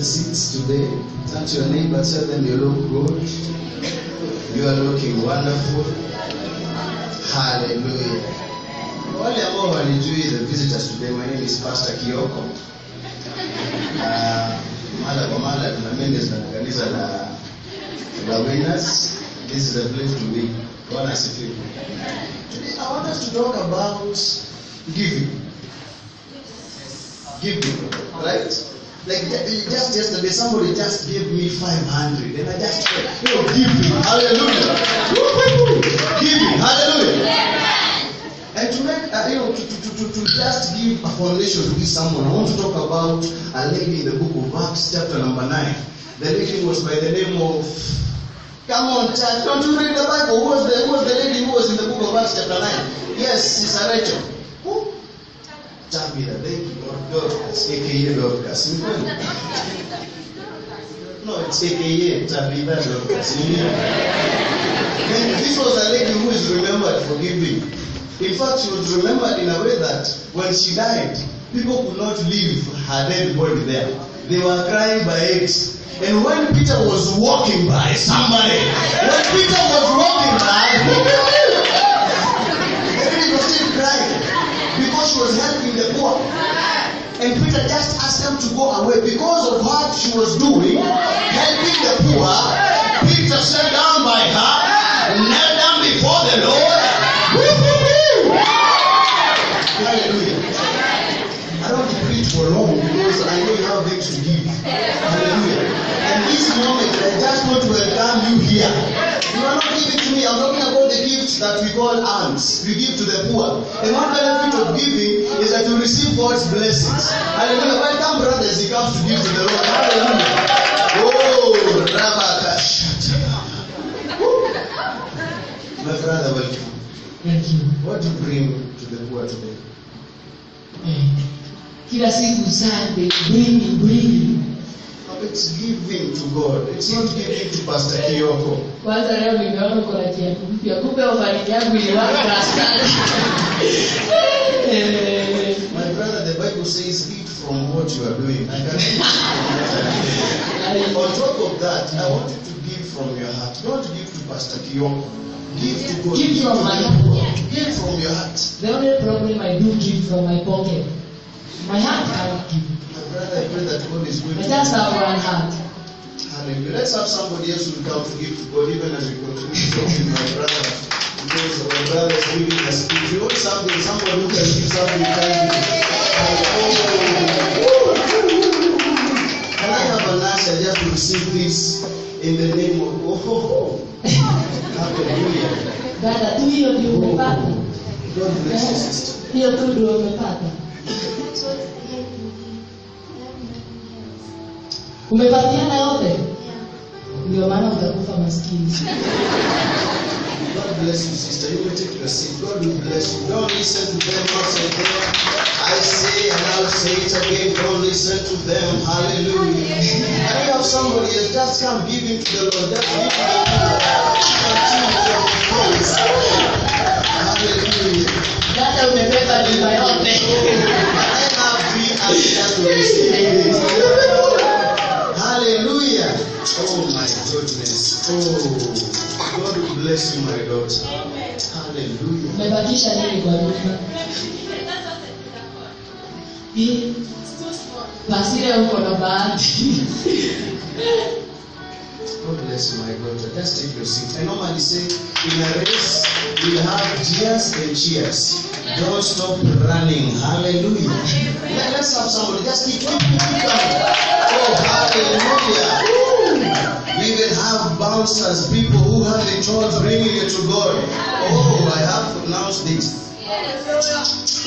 seats today. Turn to your neighbor, tell them you look good. You are looking wonderful. Hallelujah. Wale ambao walijui the visitors today, my name is Pastor Kioko. Mara kwa mara tuna members na kanisa la winners. This is the place to be. Bwana asifiwe. Today I want us to talk about giving. Giving, right? Like just yesterday, somebody just gave me 500, and I just said, giving, hallelujah, giving, hallelujah. And to make, to just give a foundation to someone, I want to talk about a lady in the book of Acts, chapter number 9. The lady was by the name of, come on, church, don't you read the Bible? Who was the lady who was in the book of Acts, chapter 9? Yes, Sister Rachel. Who? Tabitha, thank you, Dorcas, aka Dorcas. No, it's aka Tabitha Dorcas. This was a lady who is remembered for giving. In fact, she was remembered in a way that when she died, people could not leave her dead body there. They were crying by it. And when Peter was walking by, somebody, when Peter was walking by, everybody was still crying because she was helping the poor. And Peter just asked them to go away because of what she was doing, helping the poor. Peter sat down by her, knelt down before the Lord. Hallelujah. I don't want to preach for long because I know you have things to give. Hallelujah. And this moment, I just want to welcome you here. You are not giving to me. I'm talking about the gifts that we call alms. We give to the poor. And one benefit of giving is that you receive God's blessings. Hallelujah. Welcome, brothers. He comes to give to the Lord. Hallelujah. Oh, Rabakash. My brother, welcome. Thank you. What do you bring to the poor today? Kila siku Sunday, bring. It's giving to God. It's not giving to Pastor Kioko. Kwanza leo nimeona uko na kiatu mpya. Kumbe ofani yangu iliwaka sana. My brother, the Bible says eat from what you are doing. On top of that, I want you to give from your heart. Don't give to Pastor Kioko. Give to God. Give from my heart. Give from your heart. The only problem I do give from my pocket. My heart cannot give. My brother, I pray that God is going I to just have one heart. Hallelujah. Let's have somebody else who will come to give to God even as we continue talking, my brother. Because my brother is giving us. If you want something, somebody who can give something, can give. Can I have an answer just to receive this in the name of Hallelujah. Dada, tu hiyo ndio umepata. God bless you, sister. Hiyo tu ndio umepata. Umepatiana yote? Ndio maana utakufa maskini. God bless you, sister. You will take your seat. God will bless you. Don't listen to them outside there. I say and I'll say it again. Don't listen to them. Hallelujah. And you have somebody else. Just come giving to the Lord. Just give to the Lord. Hallelujah. Dada umebeba nyumba yote. I have been asked to receive this. Hallelujah. Oh my goodness. Oh, God will bless you, my daughter. Hallelujah. Umebakisha nini kwa nyumba? Pasile uko na bahati. God bless you, my daughter. Just take your seat. I normally say, in a race, we have cheers and cheers. Don't stop running. Hallelujah. Let's have somebody. Just keep coming. Oh, hallelujah. We will have bouncers, people who have the chores bringing it to God. Oh, I have pronounced it.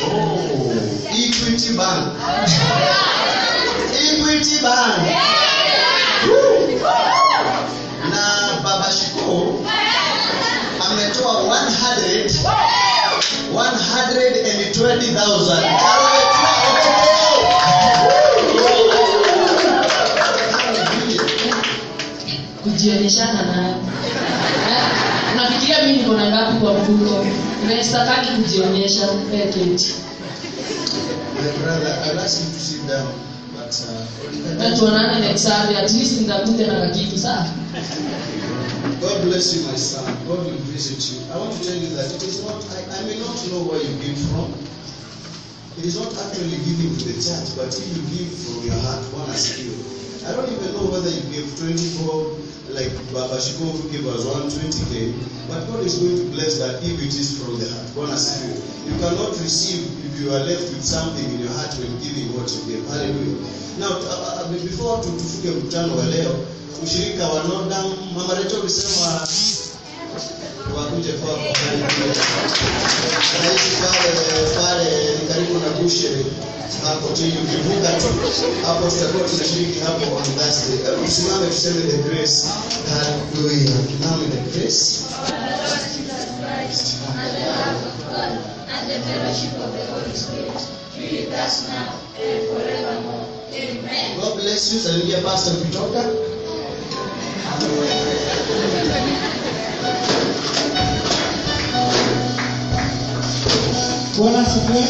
Oh, Equity Bank. Equity Bank. Na Baba Shiko ametoa 120,000. Kujionyeshana na nafikiria mimi niko na ngapi kwa mfuko. Nimestakani kujionyesha pekee. My brother, I'll ask you to sit down. But Na tuonane next Sunday, at least nitakuja na kitu sawa. God bless you, my son. God will visit you. I want to tell you that it is not, I may not know where you give from. It is not actually giving to the church, but if you give from your heart, one has given. I don't even know whether you gave 24, like Baba Shiko who gave us 120K, but God is going to bless that if it is from the heart. One has given. You cannot receive if you are left with something in your heart when giving what you give. Hallelujah. Now, before tufuge mkutano wa leo, ushirika wa Nodam, Mama Rachel ulisema wakuje kwako. Naishi pale karibu na Busheri. Hapo chini ukivuka tu hapo tutakuwa tunashiriki hapo on Thursday. Usimame tuseme the grace. Hallelujah. Now in the grace and the love of God and the fellowship of the Holy Spirit be with us now and forevermore. Amen. God bless you. Salimia Pastor kutoka. Bwana asifiwe.